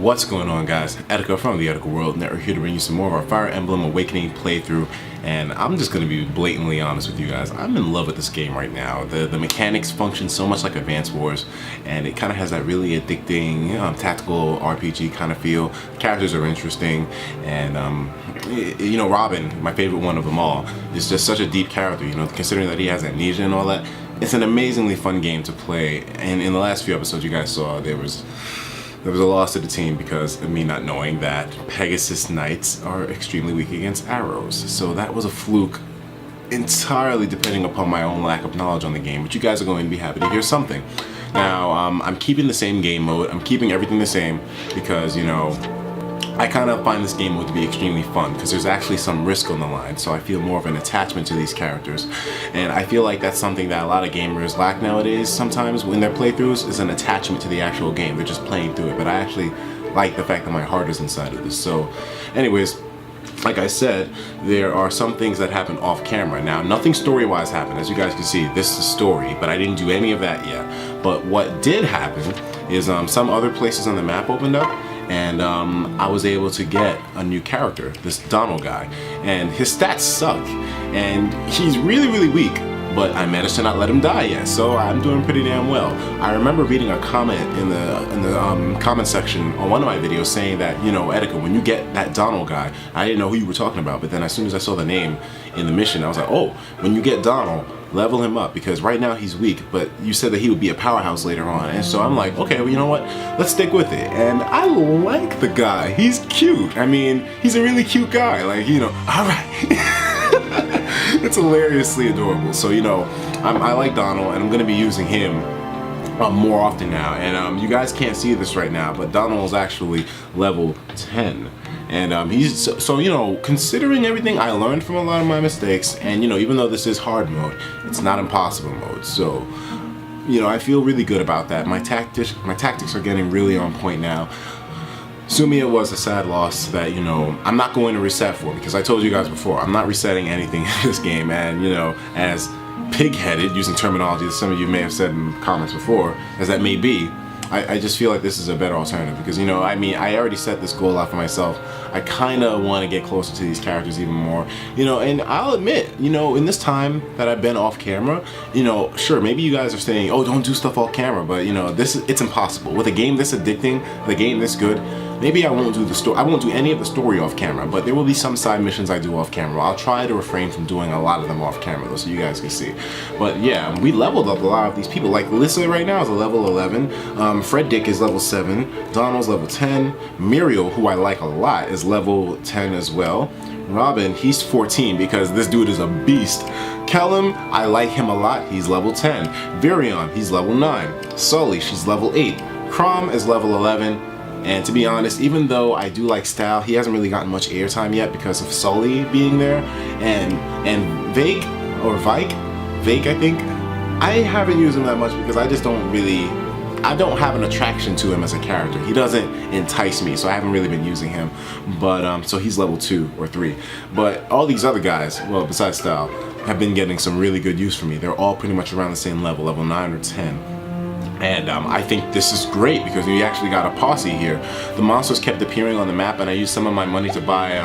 What's going on, guys? ETIKA from the ETIKA World Network here to bring you some more of our Fire Emblem Awakening playthrough, and I'm just going to be blatantly honest with you guys. I'm in love with this game right now. The mechanics function so much like Advance Wars, and it kind of has that really addicting, tactical RPG kind of feel. The characters are interesting, and Robin, my favorite one of them all, is just such a deep character, considering that he has amnesia and all that. It's an amazingly fun game to play, and in the last few episodes you guys saw, there was a loss to the team because of me not knowing that Pegasus Knights are extremely weak against arrows. So that was a fluke entirely depending upon my own lack of knowledge on the game, but you guys are going to be happy to hear something. Now, I'm keeping the same game mode. I'm keeping everything the same because, I kind of find this game mode to be extremely fun because there's actually some risk on the line, so I feel more of an attachment to these characters. And I feel like that's something that a lot of gamers lack nowadays sometimes when their playthroughs, is an attachment to the actual game. They're just playing through it, but I actually like the fact that my heart is inside of this. So anyways, like I said, there are some things that happen off camera. Now, nothing story-wise happened. As you guys can see, this is story, but I didn't do any of that yet. But what did happen is some other places on the map opened up, and I was able to get a new character, this Donald guy, and his stats suck, and he's really, really weak, but I managed to not let him die yet, so I'm doing pretty damn well. I remember reading a comment in the comment section on one of my videos saying that, ETIKA, when you get that Donald guy, I didn't know who you were talking about, but then as soon as I saw the name in the mission, I was like, oh, when you get Donald, level him up, because right now he's weak, but you said that he would be a powerhouse later on. And so I'm like, okay, well, you know what, let's stick with it. And I like the guy. He's cute. I mean, he's a really cute guy, like, all right. It's hilariously adorable. So I like Donald, and I'm gonna be using him more often now. And you guys can't see this right now, but Donald is actually level 10. And he's so considering everything I learned from a lot of my mistakes, and even though this is hard mode, it's not impossible mode. So I feel really good about that. My tactics are getting really on point now. Sumia was a sad loss that I'm not going to reset for, because I told you guys before, I'm not resetting anything in this game. And as pig-headed, using terminology that some of you may have said in comments before, as that may be, I just feel like this is a better alternative because, I already set this goal out for myself. I kind of want to get closer to these characters even more, and I'll admit, in this time that I've been off camera, sure, maybe you guys are saying, oh, don't do stuff off camera, but, it's impossible. With a game this addicting, the game this good, maybe I won't do the story. I won't do any of the story off camera, but there will be some side missions I do off camera. I'll try to refrain from doing a lot of them off camera though, so you guys can see. But yeah, we leveled up a lot of these people. Like Lissa right now is a level 11. Fred Dick is level 7. Donald's level 10. Muriel, who I like a lot, is level 10 as well. Robin, he's 14 because this dude is a beast. Kellum, I like him a lot. He's level 10. Virion, he's level 9. Sully, she's level 8. Crom is level 11. And to be honest, even though I do like Style, he hasn't really gotten much airtime yet because of Sully being there. And Vake, I think, I haven't used him that much because I just I don't have an attraction to him as a character. He doesn't entice me, so I haven't really been using him. But so he's level 2 or 3. But all these other guys, well, besides Style, have been getting some really good use for me. They're all pretty much around the same level 9 or 10. And I think this is great because we actually got a posse here. The monsters kept appearing on the map, and I used some of my money to buy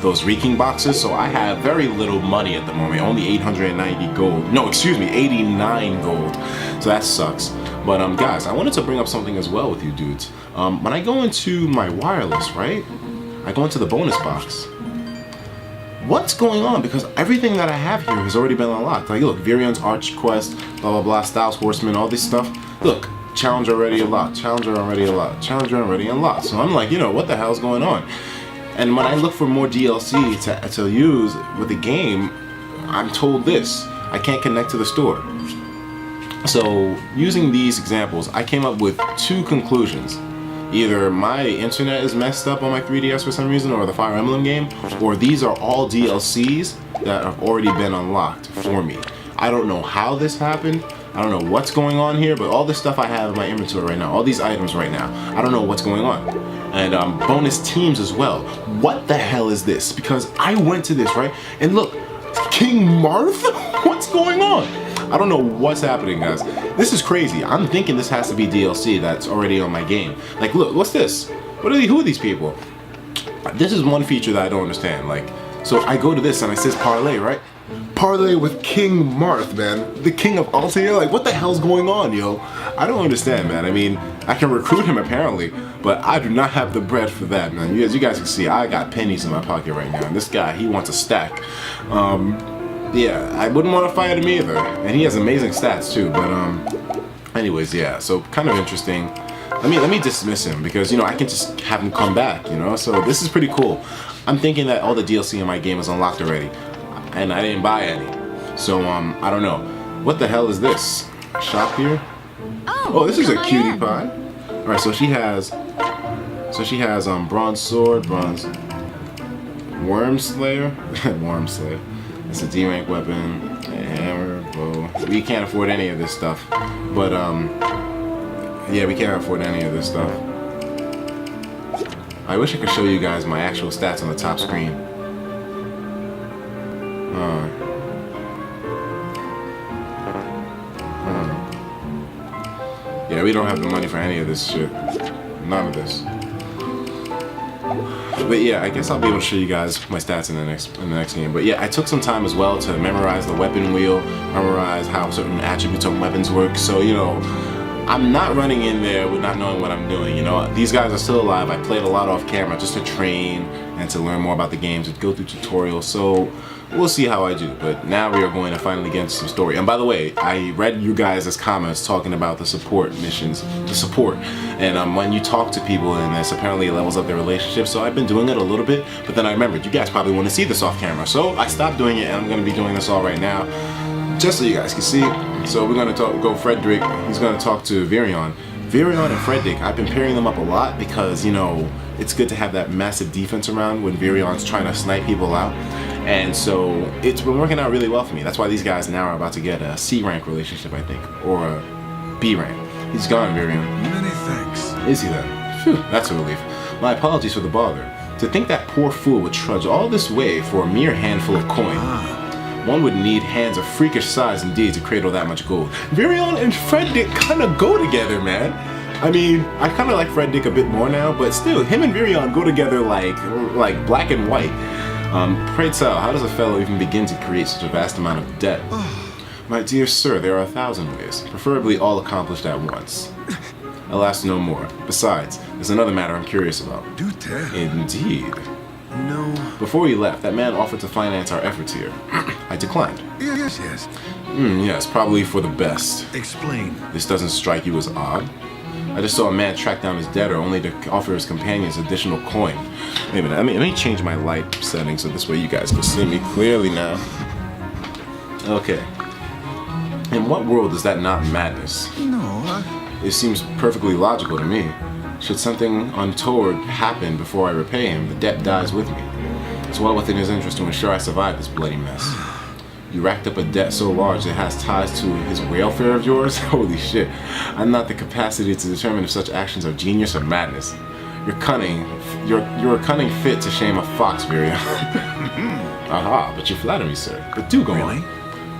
those reeking boxes, so I have very little money at the moment, only 890 gold. No, excuse me, 89 gold. So that sucks. But guys, I wanted to bring up something as well with you dudes. When I go into my wireless, right? I go into the bonus box. What's going on? Because everything that I have here has already been unlocked. Like, look, Virion's Arch Quest, blah blah blah, Styles Horseman, all this stuff. Look, Challenger already unlocked, Challenger already unlocked, Challenger already unlocked. So I'm like, what the hell's going on? And when I look for more DLC to use with the game, I'm told this: I can't connect to the store. So using these examples, I came up with two conclusions. Either my internet is messed up on my 3DS for some reason, or the Fire Emblem game, or these are all DLCs that have already been unlocked for me. I don't know how this happened. I don't know what's going on here, but all this stuff I have in my inventory right now, all these items right now, I don't know what's going on. And bonus teams as well. What the hell is this? Because I went to this, right? And look, King Martha? What's going on? I don't know what's happening, guys. This is crazy. I'm thinking this has to be DLC that's already on my game. Like, look, what's this? Who are these people? This is one feature that I don't understand. Like, so I go to this and it says parlay, right? Parlay with King Marth, man. The king of Altair? Like, what the hell's going on, yo? I don't understand, man. I mean, I can recruit him apparently, but I do not have the bread for that, man. As you guys can see, I got pennies in my pocket right now. And this guy, he wants a stack. Yeah, I wouldn't want to fight him either. And he has amazing stats too, but anyways, yeah, so kind of interesting. Let me dismiss him because, you know, I can just have him come back, you know? So this is pretty cool. I'm thinking that all the DLC in my game is unlocked already, and I didn't buy any. So, I don't know. What the hell is this? Shop here? Oh, this is a cutie pie. Alright, so she has bronze sword, bronze worm slayer. Worm slayer. It's a D rank weapon, a hammer, bow. We can't afford any of this stuff. But yeah, we can't afford any of this stuff. I wish I could show you guys my actual stats on the top screen. Yeah, we don't have the money for any of this shit. None of this. But yeah, I guess I'll be able to show you guys my stats in the next game. But yeah, I took some time as well to memorize the weapon wheel, memorize how certain attributes of weapons work. So, you know, I'm not running in there with not knowing what I'm doing, you know. These guys are still alive. I played a lot off camera just to train and to learn more about the games and go through tutorials. So we'll see how I do. But now we are going to finally get into some story. And by the way, I read you guys' comments talking about the support missions, the support. And when you talk to people and this, apparently it levels up their relationship. So I've been doing it a little bit, but then I remembered you guys probably want to see this off camera. So I stopped doing it, and I'm going to be doing this all right now, just so you guys can see. So we're going to go Frederick. He's going to talk to Virion. Virion and Frederick, I've been pairing them up a lot because, you know, it's good to have that massive defense around when Virion's trying to snipe people out. And so it's been working out really well for me. That's why these guys now are about to get a C rank relationship, I think, or a B rank. He's gone, Virion. Many thanks. Is he then? Phew, that's a relief. My apologies for the bother. To think that poor fool would trudge all this way for a mere handful of coin. One would need hands of freakish size indeed to cradle that much gold. Virion and Frederick kind of go together, man. I mean, I kind of like Frederick a bit more now, but still, him and Virion go together like black and white. Pray tell, how does a fellow even begin to create such a vast amount of debt? My dear sir, there are 1,000 ways, preferably all accomplished at once. Alas, no more. Besides, there's another matter I'm curious about. Do tell. Indeed. No. Before we left, that man offered to finance our efforts here. I declined. Yes. Yes, probably for the best. Explain. This doesn't strike you as odd? I just saw a man track down his debtor only to offer his companions additional coin. Wait a minute, let me change my light settings so this way you guys can see me clearly now. Okay. In what world is that not madness? No. It seems perfectly logical to me. Should something untoward happen before I repay him, the debt dies with me. It's well within his interest to ensure I survive this bloody mess. You racked up a debt so large it has ties to his welfare of yours? Holy shit. I'm not the capacity to determine if such actions are genius or madness. You're cunning. You're a cunning fit to shame a fox, Virion. Aha, but you flatter me, sir. But do go on.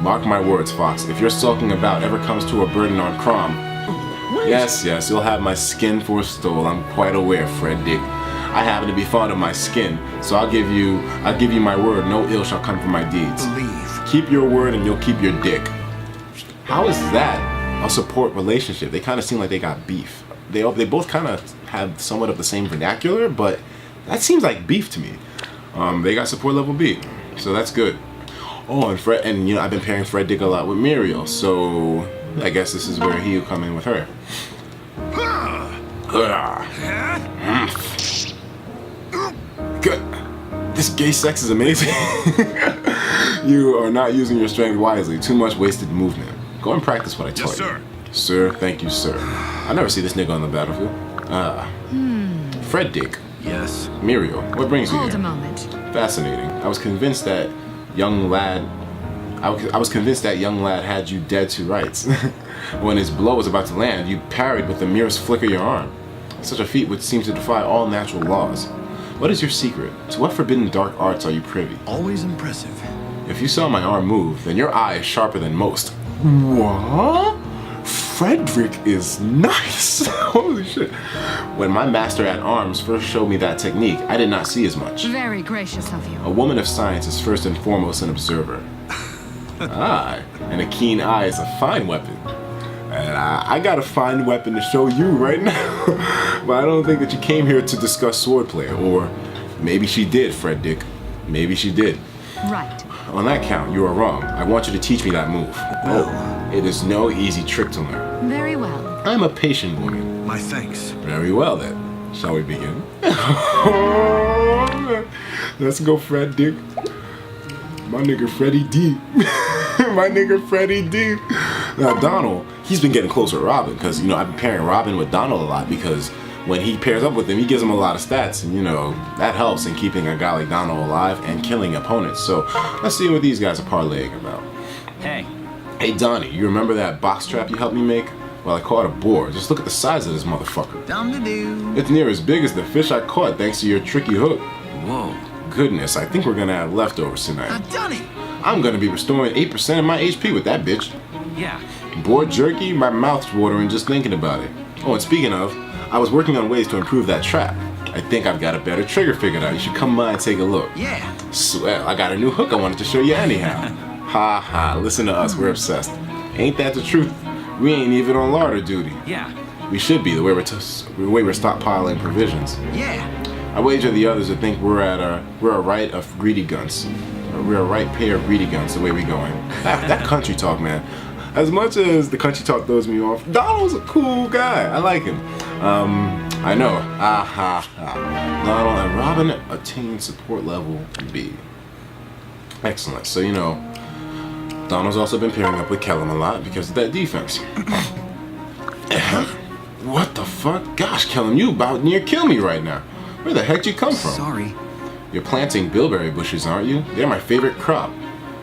Mark my words, Fox. If your sulking about ever comes to a burden on Crom, yes, you'll have my skin forestalled. I'm quite aware, Fred Dick. I happen to be fond of my skin, so I'll give you my word. No ill shall come from my deeds. Believe. Keep your word, and you'll keep your dick. How is that a support relationship? They kind of seem like they got beef. They both kind of have somewhat of the same vernacular, but that seems like beef to me. They got support level B, so that's good. Oh, and you know, I've been pairing Fred Dick a lot with Muriel, so I guess this is where he'll come in with her. Good. This gay sex is amazing. You are not using your strength wisely. Too much wasted movement. Go and practice what I taught you. Sir, thank you, sir. I never see this nigga on the battlefield. Fred Dick. Yes. Muriel, what brings you here? Hold a moment. Fascinating. I was convinced that young lad had you dead to rights. When his blow was about to land, you parried with the merest flick of your arm. Such a feat would seem to defy all natural laws. What is your secret? To what forbidden dark arts are you privy? Always impressive. If you saw my arm move, then your eye is sharper than most. What? Frederick is nice. Holy shit. When my master at arms first showed me that technique, I did not see as much. Very gracious of you. A woman of science is first and foremost an observer. And a keen eye is a fine weapon. And I got a fine weapon to show you right now. But I don't think that you came here to discuss swordplay. Or maybe she did, Fred Dick. Maybe she did. Right. On that count, you are wrong. I want you to teach me that move. Oh, it is no easy trick to learn. Very well. I'm a patient woman. My thanks. Very well then. Shall we begin? Let's go, Fred Dick. My nigga Freddy D. My nigga Freddy D. Now Donald, he's been getting closer to Robin because, you know, I've been pairing Robin with Donald a lot because when he pairs up with him, he gives him a lot of stats, and you know, that helps in keeping a guy like Donald alive and killing opponents. So let's see what these guys are parlaying about. Hey Donnie, you remember that box trap you helped me make? Well, I caught a boar. Just look at the size of this motherfucker. Dum-de-doo. It's near as big as the fish I caught thanks to your tricky hook. Whoa. Goodness, I think we're gonna have leftovers tonight. I've done it. I'm gonna be restoring 8% of my HP with that bitch. Yeah. Boar jerky? My mouth's watering just thinking about it. Oh, and speaking of, I was working on ways to improve that trap. I think I've got a better trigger figured out. You should come by and take a look. Yeah. Swell, I got a new hook I wanted to show you anyhow. Ha ha, listen to us, we're obsessed. Ain't that the truth? We ain't even on larder duty. Yeah. We should be, the way we're stockpiling provisions. Yeah. I wager the others would think we're a right of greedy guns. We're a right pair of greedy guns the way we going. That country talk, man. As much as the country talk throws me off, Donald's a cool guy. I like him. I know. Donald and Robin attained support level B. Excellent. So, you know, Donald's also been pairing up with Kellum a lot because of that defense. What the fuck? Gosh, Kellum, you about near kill me right now. Where the heck did you come from? Sorry. You're planting bilberry bushes, aren't you? They're my favorite crop.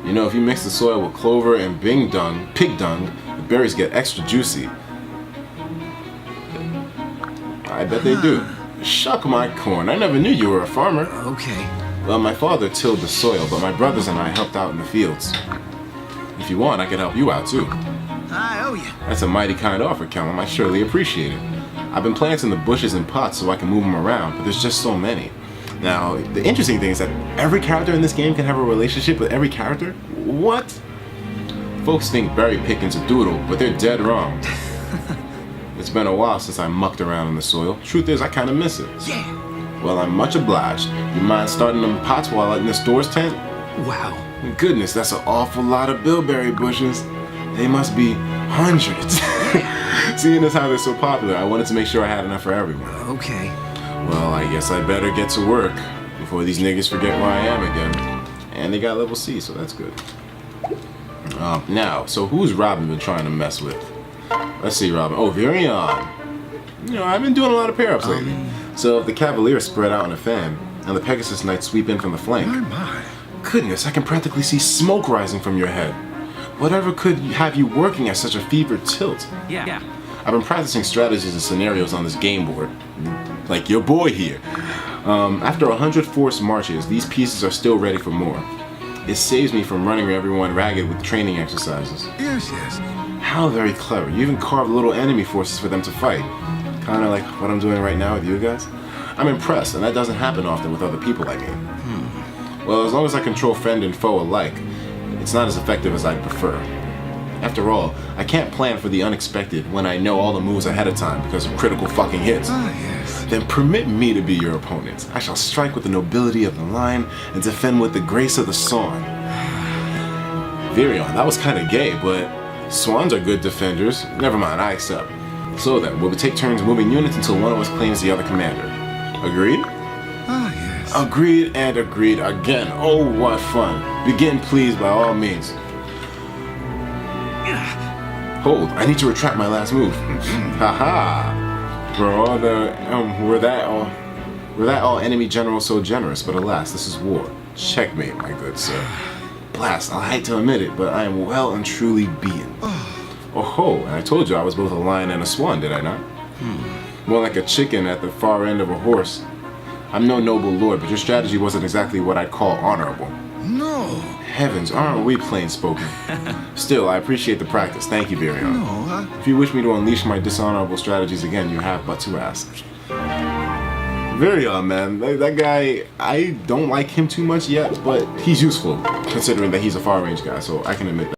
You know, if you mix the soil with clover and pig dung, the berries get extra juicy. I bet they do. Shuck my corn, I never knew you were a farmer. Okay. Well, my father tilled the soil, but my brothers and I helped out in the fields. If you want, I can help you out too. I owe you. That's a mighty kind offer, Callum. I surely appreciate it. I've been planting the bushes in pots so I can move them around, but there's just so many. Now, the interesting thing is that every character in this game can have a relationship with every character? What? Folks think berry picking's a doodle, but they're dead wrong. It's been a while since I mucked around in the soil. Truth is, I kind of miss it. Yeah. Well, I'm much obliged. You mind starting them pots while I'm in the store's tent? Wow. Goodness, that's an awful lot of bilberry bushes. They must be hundreds. Seeing as how they're so popular, I wanted to make sure I had enough for everyone. Okay. Well, I guess I better get to work before these niggas forget where I am again. And they got level C, so that's good. Now, so who's Robin been trying to mess with? Let's see, Robin. Oh, Virion. You know, I've been doing a lot of pair-ups lately. So if the Cavaliers spread out in a fan, and the Pegasus Knights sweep in from the flank. My. Goodness, I can practically see smoke rising from your head. Whatever could have you working at such a fevered tilt? Yeah. I've been practicing strategies and scenarios on this game board. Like your boy here. After 100 forced marches, these pieces are still ready for more. It saves me from running everyone ragged with training exercises. Yes. How very clever. You even carved little enemy forces for them to fight. Kind of like what I'm doing right now with you guys. I'm impressed, and that doesn't happen often with other people, I mean. Well, as long as I control friend and foe alike, it's not as effective as I'd prefer. After all, I can't plan for the unexpected when I know all the moves ahead of time because of critical fucking hits. Yes. Then permit me to be your opponent. I shall strike with the nobility of the line and defend with the grace of the swan. Virion, that was kind of gay, but swans are good defenders. Never mind, I accept. So then, we'll take turns moving units until one of us claims the other commander. Agreed? Yes. Agreed and agreed again. Oh, what fun. Begin, please, by all means. Hold, I need to retract my last move. Haha. Were that all enemy generals so generous, but alas, this is war. Checkmate, my good sir. Blast, I hate to admit it, but I am well and truly beaten. Oh ho, and I told you I was both a lion and a swan, did I not? More like a chicken at the far end of a horse. I'm no noble lord, but your strategy wasn't exactly what I'd call honorable. No. Heavens, aren't we plain spoken? Still, I appreciate the practice. Thank you, Virion. No, If you wish me to unleash my dishonorable strategies again, you have but to ask. Virion, man, that guy, I don't like him too much yet, but he's useful, considering that he's a far range guy, so I can admit that.